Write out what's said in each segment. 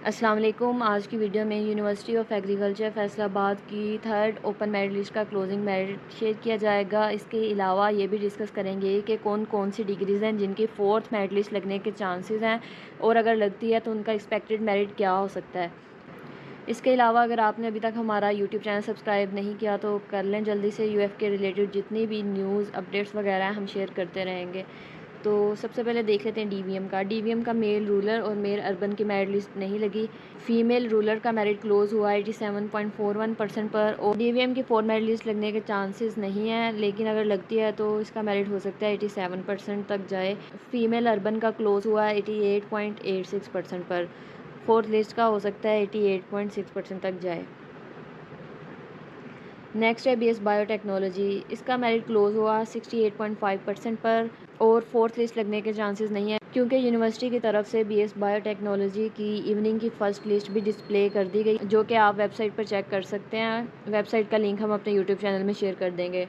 अस्सलाम वालेकुम। आज की वीडियो में यूनिवर्सिटी ऑफ एग्रीकल्चर फैसलाबाद की थर्ड ओपन मेरिट लिस्ट का क्लोजिंग मेरिट शेयर किया जाएगा। इसके अलावा ये भी डिस्कस करेंगे कि कौन कौन सी डिग्रीज़ हैं जिनकी फोर्थ मेरिट लिस्ट लगने के चांसेस हैं और अगर लगती है तो उनका एक्सपेक्टेड मेरिट क्या हो सकता है। इसके अलावा अगर आपने अभी तक हमारा यूट्यूब चैनल सब्सक्राइब नहीं किया तो कर लें जल्दी से। यूएफ के रिलेटेड जितनी भी न्यूज़ अपडेट्स वगैरह हैं हम शेयर करते रहेंगे। तो सबसे पहले देख लेते हैं डीवीएम का मेल रूरल और मेल अर्बन की मेरिट लिस्ट नहीं लगी। फीमेल रूरल का मेरिट क्लोज हुआ 87.41% पर और डीवीएम की फोर मेरिट लिस्ट लगने के चांसेस नहीं हैं, लेकिन अगर लगती है तो इसका मेरिट हो सकता है 87% तक जाए। फीमेल अर्बन का क्लोज हुआ 88.86% पर। फोर्थ लिस्ट का हो सकता है 88.6% तक जाए। नेक्स्ट है बीएस बायोटेक्नोलॉजी। इसका मेरिट क्लोज हुआ 68.5% पर और फोर्थ लिस्ट लगने के चांसेस नहीं है क्योंकि यूनिवर्सिटी की तरफ से बीएस बायोटेक्नोलॉजी की इवनिंग की फ़र्स्ट लिस्ट भी डिस्प्ले कर दी गई, जो कि आप वेबसाइट पर चेक कर सकते हैं। वेबसाइट का लिंक हम अपने यूट्यूब चैनल में शेयर कर देंगे।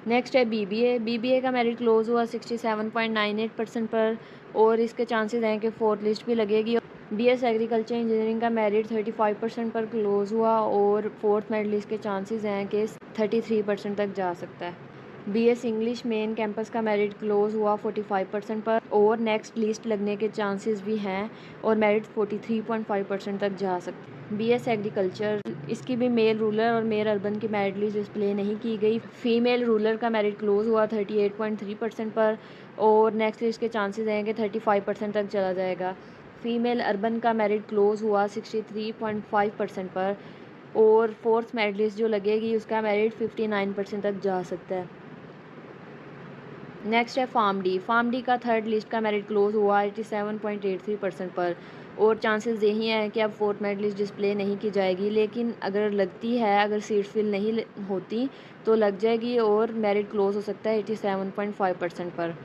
नेक्स्ट है बीबीए का मेरिट क्लोज हुआ 67.98% पर और इसके चांसेस हैं कि फोर्थ लिस्ट भी लगेगी। बीएस एग्रीकल्चर इंजीनियरिंग का मेरिट 35% पर क्लोज हुआ और फोर्थ मेरिट लिस्ट के चांसेस हैं कि 33% तक जा सकता है। बीएस इंग्लिश मेन कैंपस का मेरिट क्लोज हुआ 45% पर और नेक्स्ट लिस्ट लगने के चांसेस भी हैं और मेरिट 43.5% तक जा सकता है। बीएस एग्रीकल्चर, इसकी भी मेल रूरल और मेल अर्बन की मेरिट लिस्ट डिस्प्ले नहीं की गई। फीमेल रूरल का मेरिट क्लोज हुआ 38.3% पर और नेक्स्ट लिस्ट के चांसेस हैं कि 35% तक चला जाएगा। फीमेल अर्बन का मेरिट क्लोज हुआ 63.5% पर और फोर्थ मेरिट लिस्ट जो लगेगी उसका मेरिट 59% तक जा सकता है। नेक्स्ट है फार्म डी का थर्ड लिस्ट का मेरिट क्लोज हुआ 87.83% पर और चांसेस यही हैं कि अब फोर्थ मेरिट लिस्ट डिस्प्ले नहीं की जाएगी, लेकिन अगर लगती है, अगर सीट फिल नहीं होती तो लग जाएगी और मेरिट क्लोज हो सकता है 87.5% पर।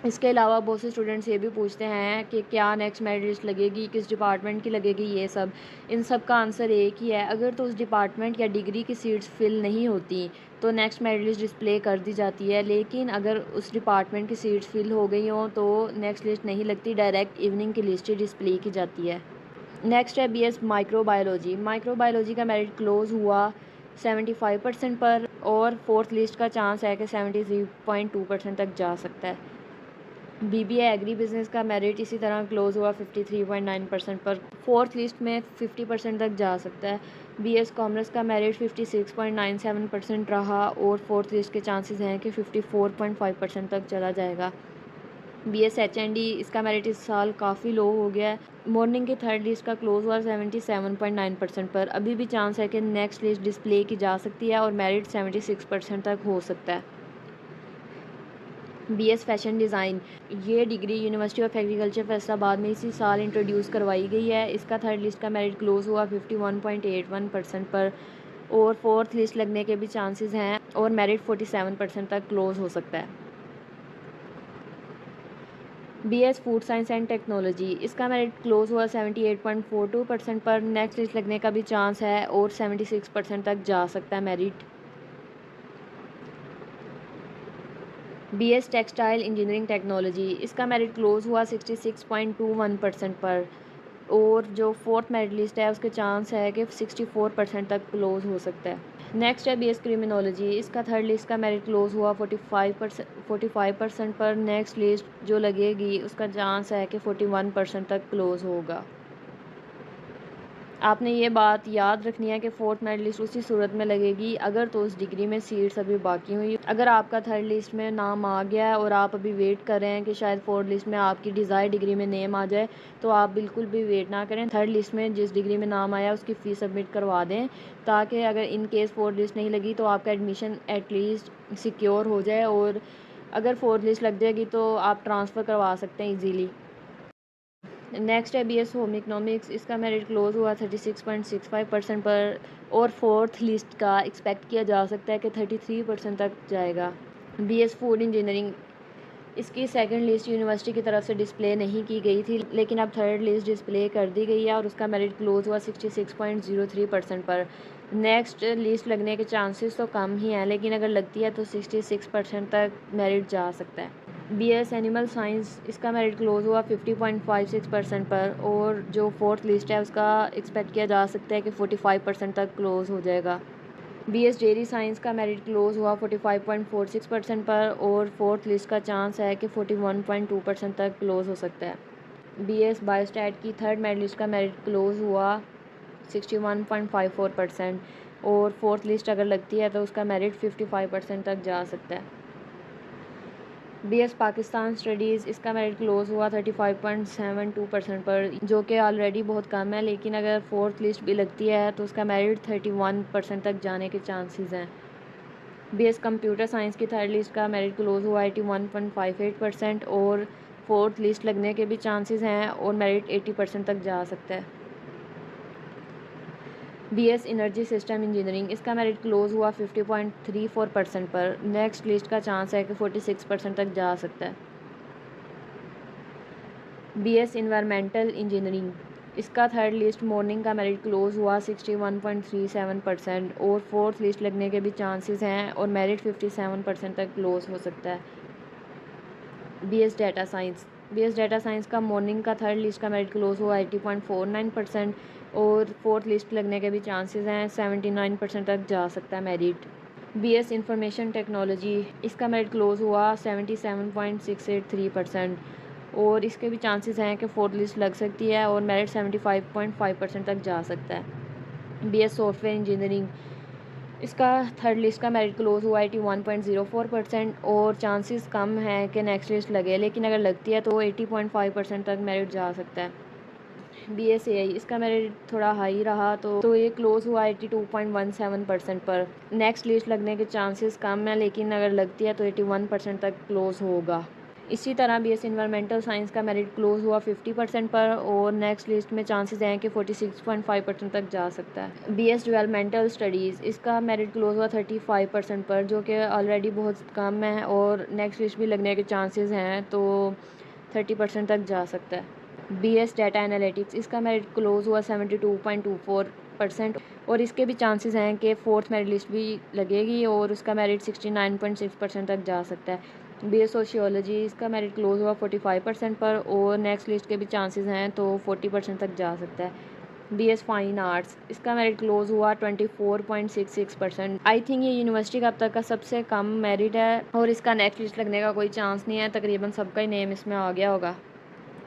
इसके अलावा बहुत से स्टूडेंट्स ये भी पूछते हैं कि क्या नेक्स्ट मेरिट लिस्ट लगेगी, किस डिपार्टमेंट की लगेगी। ये सब इन सब का आंसर एक ही है, अगर तो उस डिपार्टमेंट या डिग्री की सीट्स फिल नहीं होती तो नेक्स्ट मेरिट लिस्ट डिस्प्ले कर दी जाती है, लेकिन अगर उस डिपार्टमेंट की सीट्स फिल हो गई हों तो नेक्स्ट लिस्ट नहीं लगती, डायरेक्ट इवनिंग की लिस्ट ही डिस्प्ले की जाती है। नेक्स्ट है बीएस माइक्रोबायोलॉजी का मेरिट क्लोज हुआ 75% पर और फोर्थ लिस्ट का चांस है कि 73.2% तक जा सकता है। बीबीए एग्री बिजनेस का मेरिट इसी तरह क्लोज हुआ 53.9% पर, फोर्थ लिस्ट में 50% तक जा सकता है। बीएस कॉमर्स का मेरिट 56.97% रहा और फोर्थ लिस्ट के चांसेस हैं कि 54.5% तक चला जाएगा। बीएस एचएनडी, इसका मेरिट इस साल काफ़ी लो हो गया है। मॉर्निंग की थर्ड लिस्ट का क्लोज हुआ 77.9% पर, अभी भी चांस है कि नेक्स्ट लिस्ट डिस्प्ले की जा सकती है और मेरिट 76% तक हो सकता है। बीएस फैशन डिज़ाइन, ये degree university of agriculture Faisalabad में इसी साल इंट्रोड्यूस करवाई गई है। इसका थर्ड लिस्ट का मेरिट क्लोज हुआ 51.81% पर और फोर्थ लिस्ट लगने के भी चांसेस हैं और मेरिट 47% तक क्लोज हो सकता है। BS food science and technology, इसका मेरिट क्लोज हुआ 78.42% पर, नेक्स्ट लिस्ट लगने का भी चांस है और 76% तक जा सकता है merit. BS textile engineering technology, इसका मेरिट क्लोज हुआ 66.21% पर और जो फोर्थ मेरिट लिस्ट है उसके चांस है कि 64% तक क्लोज हो सकता है। नेक्स्ट है बीएस क्रिमिनोलॉजी, इसका थर्ड लिस्ट का मेरिट क्लोज हुआ 45% पर, नेक्स्ट लिस्ट जो लगेगी उसका चांस है कि 41% तक क्लोज होगा। आपने ये बात याद रखनी है कि फोर्थ मेरिट लिस्ट उसी सूरत में लगेगी अगर तो उस डिग्री में सीट्स अभी बाकी हुई। अगर आपका थर्ड लिस्ट में नाम आ गया है और आप अभी वेट कर रहे हैं कि शायद फोर्थ लिस्ट में आपकी डिज़ायर डिग्री में नेम आ जाए, तो आप बिल्कुल भी वेट ना करें। थर्ड लिस्ट में जिस डिग्री में नाम आया उसकी फ़ीस सबमिट करवा दें, ताकि अगर इन केस फोर्थ लिस्ट नहीं लगी तो आपका एडमिशन एटलीस्ट सिक्योर हो जाए और अगर फोर्थ लिस्ट लग जाएगी तो आप ट्रांसफ़र करवा सकते हैं ईजीली। नेक्स्ट है बीएस होम इकोनॉमिक्स, इसका मेरिट क्लोज हुआ 36.65% पर और फोर्थ लिस्ट का एक्सपेक्ट किया जा सकता है कि 33% तक जाएगा। बीएस फूड इंजीनियरिंग, इसकी सेकंड लिस्ट यूनिवर्सिटी की तरफ से डिस्प्ले नहीं की गई थी, लेकिन अब थर्ड लिस्ट डिस्प्ले कर दी गई है और उसका मेरिट क्लोज हुआ 66.03% पर। नेक्स्ट लिस्ट लगने के चांसेस तो कम ही हैं, लेकिन अगर लगती है तो 66% तक मेरिट जा सकता है। BS एनिमल साइंस, इसका मेरिट क्लोज़ हुआ 50.56% पर, और जो फोर्थ लिस्ट है उसका एक्सपेक्ट किया जा सकता है कि 45% तक क्लोज़ हो जाएगा। BS डेयरी साइंस का मेरिट क्लोज़ हुआ 45.46% पर, और फोर्थ लिस्ट का चांस है कि 41.2% तक क्लोज़ हो सकता है। BS बायोस्टैट की थर्ड मेरिट लिस्ट का मेरिट क्लोज़ हुआ 61.54%, और फोर्थ लिस्ट अगर लगती है तो उसका मेरिट 55% तक जा सकता है। BS पाकिस्तान स्टडीज़, इसका मेरिट क्लोज़ हुआ 35.72% पर, जो कि ऑलरेडी बहुत कम है, लेकिन अगर फोर्थ लिस्ट भी लगती है तो उसका मेरिट 31% तक जाने के चांसेस हैं। BS कंप्यूटर साइंस की थर्ड लिस्ट का मेरिट क्लोज़ हुआ 81.58%, और फोर्थ लिस्ट लगने के भी चांसेस हैं, और मेरिट 80% तक जा सकता है। BS एनर्जी सिस्टम इंजीनियरिंग, इसका मेरिट क्लोज़ हुआ 50.34% पर, नेक्स्ट लिस्ट का चांस है कि 46% तक जा सकता है। BS इन्वायरमेंटल इंजीनियरिंग, इसका थर्ड लिस्ट मॉर्निंग का मेरिट क्लोज़ हुआ 61.37%, और फोर्थ लिस्ट लगने के भी चांसेस हैं, और मेरिट 57% तक क्लोज़ हो सकता है। BS data science, BS data science का मॉर्निंग का थर्ड लिस्ट का मेरिट क्लोज़ हुआ 80.49%, और फोर्थ लिस्ट लगने के भी चांसेस हैं, 79% तक जा सकता है मेरिट। BS इंफॉर्मेशन टेक्नोलॉजी, इसका मेरिट क्लोज़ हुआ 77.683%, और इसके भी चांसेस हैं कि फोर्थ लिस्ट लग सकती है, और मेरिट 75.5% तक जा सकता है। BS सॉफ्टवेयर इंजीनियरिंग, इसका थर्ड लिस्ट का मेरिट क्लोज़ हुआ 81.04%, और चांसेस कम हैं कि नेक्स्ट लिस्ट लगे, लेकिन अगर लगती है तो 80.5% तक मेरिट जा सकता है। BS AI, इसका मेरिट थोड़ा हाई रहा, तो ये क्लोज़ हुआ 82.17% पर, नेक्स्ट लिस्ट लगने के चांसेस कम हैं, लेकिन अगर लगती है तो 81% तक क्लोज़ होगा। इसी तरह BS इन्वायरमेंटल साइंस का मेरिट क्लोज़ हुआ 50% पर, और नेक्स्ट लिस्ट में चांसेस हैं कि 46.5% तक जा सकता है। BS डेवलपमेंटल स्टडीज़, इसका मेरिट क्लोज़ हुआ 35% पर, जो कि ऑलरेडी बहुत कम है, और नेक्स्ट लिस्ट भी लगने के चांसेस हैं, तो 30% तक जा सकता है। BS डाटा एनालिटिक्स, इसका मेरिट क्लोज़ हुआ 72.24%, और इसके भी चांसेस हैं कि फोर्थ मेरिट लिस्ट भी लगेगी, और उसका मेरिट 69.6% तक जा सकता है। BS सोशियोलॉजी, इसका मेरिट क्लोज़ हुआ 45% पर, और नेक्स्ट लिस्ट के भी चांसेस हैं, तो 40% तक जा सकता है। BS फाइन आर्ट्स, इसका मेरिट क्लोज़ हुआ 24.66%। आई थिंक ये यूनिवर्सिटी का अब तक का सबसे कम मेरिट है, और इसका नेक्स्ट लिस्ट लगने का कोई चांस नहीं है, तकरीबन सबका ही नेम इसमें आ गया होगा।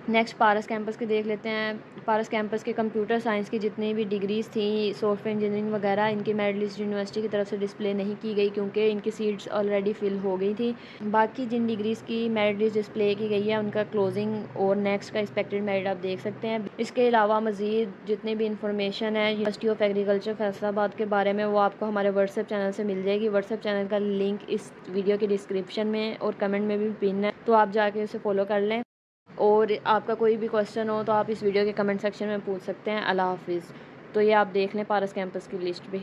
नेक्स्ट पारस कैंपस के देख लेते हैं। पारस कैंपस के कंप्यूटर साइंस की जितनी भी डिग्रीज़ थी, सॉफ्टवेयर इंजीनियरिंग वगैरह, इनकी मेरिट लिस्ट यूनिवर्सिटी की तरफ से डिस्प्ले नहीं की गई, क्योंकि इनकी सीट्स ऑलरेडी फिल हो गई थी। बाकी जिन डिग्रीज़ की मेरिट लिस्ट डिस्प्ले की गई है, उनका क्लोजिंग और नेक्स्ट का एक्सपेक्टेड मेरिट आप देख सकते हैं। इसके अलावा मज़ीद जितनी भी इंफॉर्मेशन है यूनिवर्सिटी ऑफ एग्रीकल्चर फैसलाबाद के बारे में, वो आपको हमारे व्हाट्सएप चैनल से मिल जाएगी। व्हाट्सएप चैनल का लिंक इस वीडियो के डिस्क्रिप्शन में और कमेंट में भी पिन है, तो आप जाके उसे फॉलो कर लें। और आपका कोई भी क्वेश्चन हो तो आप इस वीडियो के कमेंट सेक्शन में पूछ सकते हैं। अल्लाह हाफिज़। तो ये आप देख लें पारस कैंपस की लिस्ट भी।